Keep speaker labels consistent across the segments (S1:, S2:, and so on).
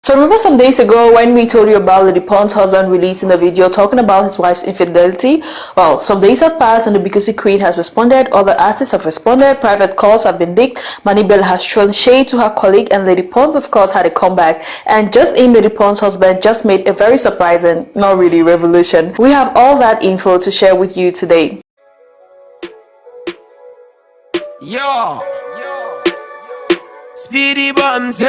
S1: So remember some days ago when we told you about Lady Ponce's husband releasing a video talking about his wife's infidelity? Well, some days have passed and the Bikusi Queen has responded, other artists have responded, private calls have been leaked, Manibel has thrown shade to her colleague, and Lady Ponce of course had a comeback. And just in, Lady Ponce's husband just made a very surprising, not really, revelation. We have all that info to share with you today.
S2: Yo, Speedy Bombs.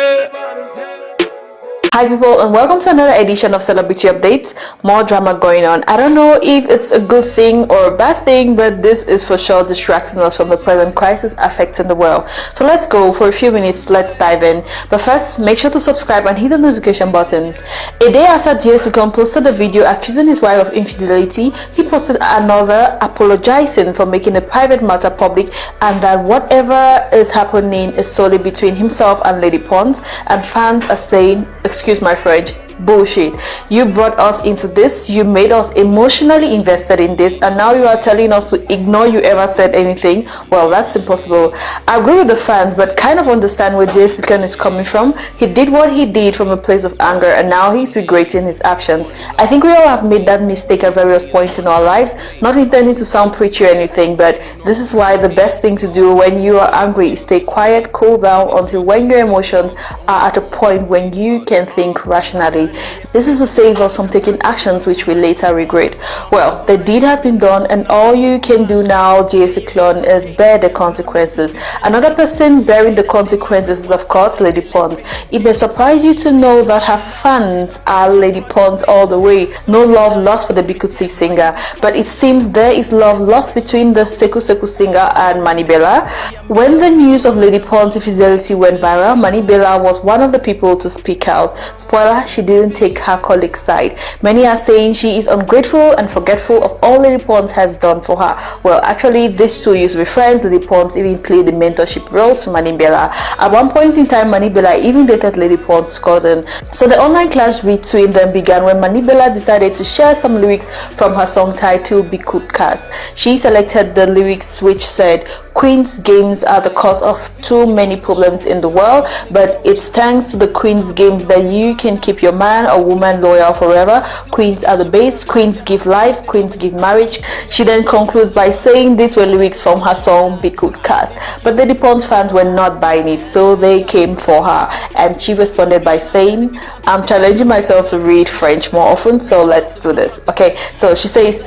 S1: Hi people, and welcome to another edition of Celebrity Updates. More drama going on. I don't know if it's a good thing or a bad thing, but this is for sure distracting us from the present crisis affecting the world. So let's go for a few minutes, let's dive in. But first, make sure to subscribe and hit the notification button. A day after Dieu Cyclone posted a video accusing his wife of infidelity, he posted another apologizing for making the private matter public and that whatever is happening is solely between himself and Lady Ponce, and fans are saying, excuse my French, bullshit. You brought us into this, you made us emotionally invested in this, and now you are telling us to ignore you ever said anything. Well, that's impossible. I agree with the fans, but kind of understand where Dieu Cyclone is coming from. He did what he did from a place of anger, and now he's regretting his actions. I think we all have made that mistake at various points in our lives, not intending to sound preachy or anything, but this is why the best thing to do when you are angry is stay quiet, cool down until when your emotions are at a point when you can think rationally. This is to save us from taking actions which we later regret. Well, the deed has been done, and all you can do now, Dieu Cyclone, is bear the consequences. Another person bearing the consequences is of course Lady Ponce. It may surprise you to know that her fans are Lady Ponce all the way. No love lost for the Bikusi singer, but it seems there is love lost between the Seku Seku singer and Manibela. When the news of Lady Ponce's infidelity went viral, Manibela was one of the people to speak out. Spoiler, she didn't take her colleague's side. Many are saying she is ungrateful and forgetful of all Lady Ponce has done for her. Well, actually, these two used to be friends. Lady Ponce even played the mentorship role to Manibela. At one point in time, Manibela even dated Lady Ponce's cousin. So the online clash between them began when Manibela decided to share some lyrics from her song titled Bikutkas. She selected the lyrics which said, "Queen's games are the cause of too many problems in the world, but it's thanks to the Queen's games that you can keep your man or woman loyal forever. Queens are the base, queens give life, queens give marriage." She then concludes by saying these were lyrics from her song Bikutkas. But the Ponce fans were not buying it, so they came for her, and she responded by saying, "I'm challenging myself to read French more often, so let's do this." Okay, so she says,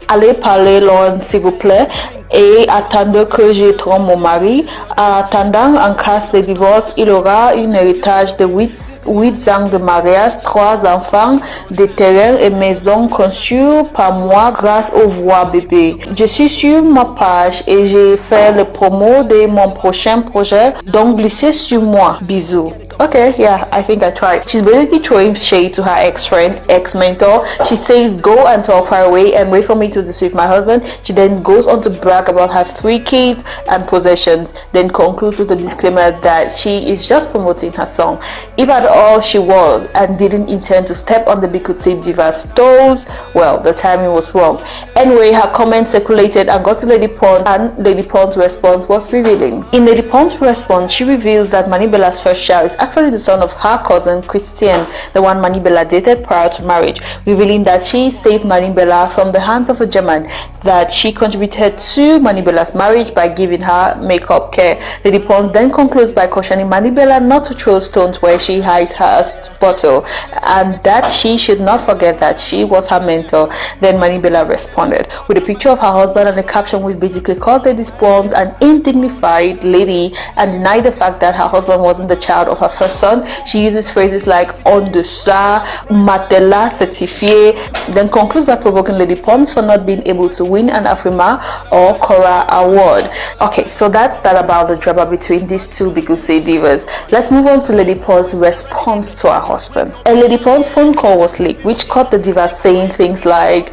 S1: "Allez parler loin s'il vous plaît, et attendre que je trompe mon mari. Attendant en cas de divorce, il aura un héritage de 8 ans de mariage, 3 enfants, des terrains et maisons conçus par moi grâce aux voix bébé. Je suis sur ma page et j'ai fait le promo de mon prochain projet, donc glissez sur moi. Bisous." Okay, yeah, I think I tried. She's basically throwing shade to her ex-friend, ex-mentor. She says, "Go and talk far away and wait for me to deceive my husband." She then goes on to brag about her 3 kids and possessions, then concludes with a disclaimer that she is just promoting her song. If at all she was and didn't intend to step on the Bikusi diva's toes, well, the timing was wrong. Anyway, her comments circulated and got to Lady Ponce, and Lady Ponce's response was revealing. In Lady Ponce's response, she reveals that Manibela's first child is actually the son of her cousin Christian, the one Manibela dated prior to marriage, revealing that she saved Manibela from the hands of a German, that she contributed to Manibela's marriage by giving her makeup care. Lady Ponce then concludes by cautioning Manibela not to throw stones where she hides her bottle, and that she should not forget that she was her mentor. Then Manibela responded with a picture of her husband and a caption which basically called Lady Ponce an indignified lady and denied the fact that her husband wasn't the child of her first son. She uses phrases like "on deçà," "matela certifié," then concludes by provoking Lady Ponce for not being able to win an Afrima or Cora award. Okay, so that's that about the drama between these two Bikusi divas. Let's move on to Lady Ponce's response to her husband. A Lady Ponce's phone call was leaked, which caught the diva saying things like,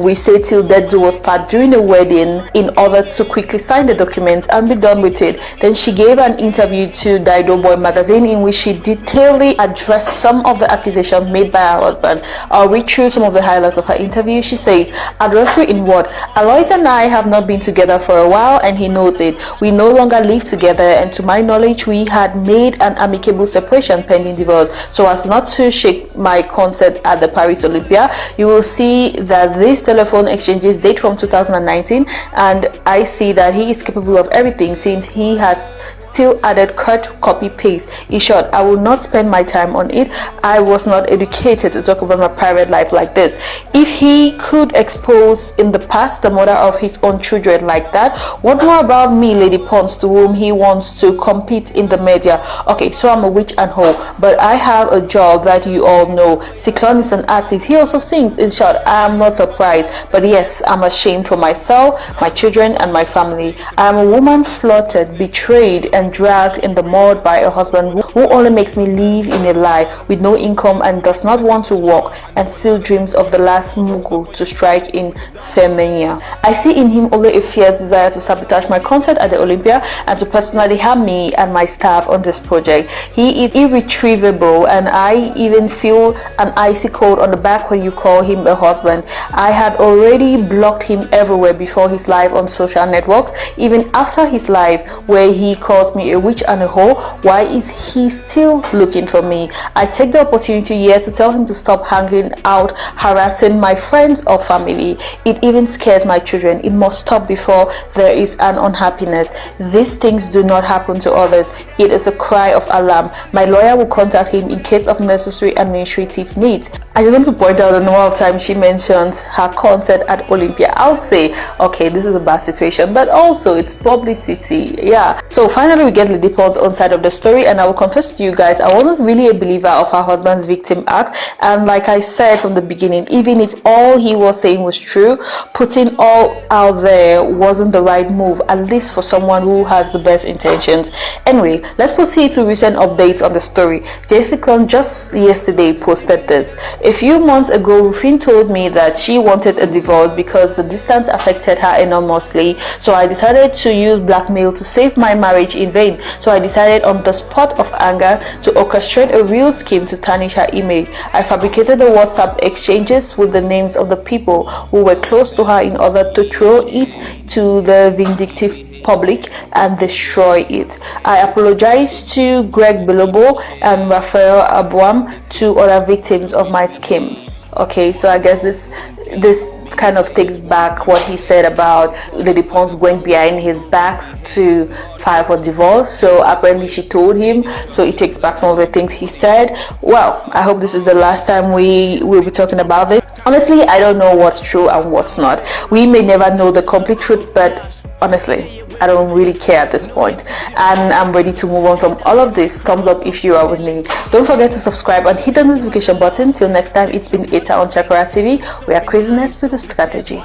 S1: "We say till death do us part" during a wedding in order to quickly sign the document and be done with it. Then she gave an interview to Dido Boy magazine scene in which she detailedly addressed some of the accusations made by her husband. I'll read through some of the highlights of her interview. She says, adultery in what? Alois and I have not been together for a while and he knows it. We no longer live together, and to my knowledge we had made an amicable separation pending divorce so as not to shake my concert at the Paris Olympia. You will see that these telephone exchanges date from 2019, and I see that he is capable of everything since he has still added cut, copy, paste. In short, I will not spend my time on it. I was not educated to talk about my private life like this. If he could expose in the past the mother of his own children like that, what more about me, Lady Ponce, to whom he wants to compete in the media? Okay, so I'm a witch and hoe, but I have a job that you all know. Cyclone is an artist. He also sings. In short, I am not surprised, but yes, I'm ashamed for myself, my children, and my family. I am a woman flirted, betrayed, and dragged in the mud by a husband who only makes me live in a lie with no income and does not want to work, and still dreams of the last mugu to strike in Femenia. I see in him only a fierce desire to sabotage my concert at the Olympia and to personally harm me and my staff on this project. He is irretrievable, and I even feel an icy cold on the back when you call him a husband. I had already blocked him everywhere before his live on social networks. Even after his live where he calls me a witch and a hoe, why is he still looking for me? I take the opportunity here to tell him to stop hanging out harassing my friends or family. It even scares my children. It must stop before there is an unhappiness. These things do not happen to others. It is a cry of alarm. My lawyer will contact him in case of necessary administrative needs. I just want to point out the number of times she mentions her concert at Olympia. I would say, okay, this is a bad situation, but also it's publicity. Yeah. So finally we get Lady Ponce's own side of the story, and I will confess to you guys, I wasn't really a believer of her husband's victim act. And like I said from the beginning, even if all he was saying was true, putting all out there wasn't the right move, at least for someone who has the best intentions. Anyway, let's proceed to recent updates on the story. Dieu Cyclone just yesterday posted this. A few months ago, Rufin told me that she wanted a divorce because the distance affected her enormously. So I decided to use blackmail to save my marriage in vain. So I decided on the spot of anger to orchestrate a real scheme to tarnish her image. I fabricated the WhatsApp exchanges with the names of the people who were close to her in order to throw it to the vindictive public and destroy it. I apologize to Greg Belobo and Raphael Abouem, two other victims of my scheme. Okay, so I guess this kind of takes back what he said about Lady Ponce going behind his back to file for divorce. So apparently she told him, so it takes back some of the things he said. Well, I hope this is the last time we will be talking about this. Honestly, I don't know what's true and what's not. We may never know the complete truth, but honestly, I don't really care at this point, and I'm ready to move on from all of this. Thumbs up if you are with me. Don't forget to subscribe and hit the notification button. Till next time, it's been Eta on Chakara TV. We are craziness with a strategy.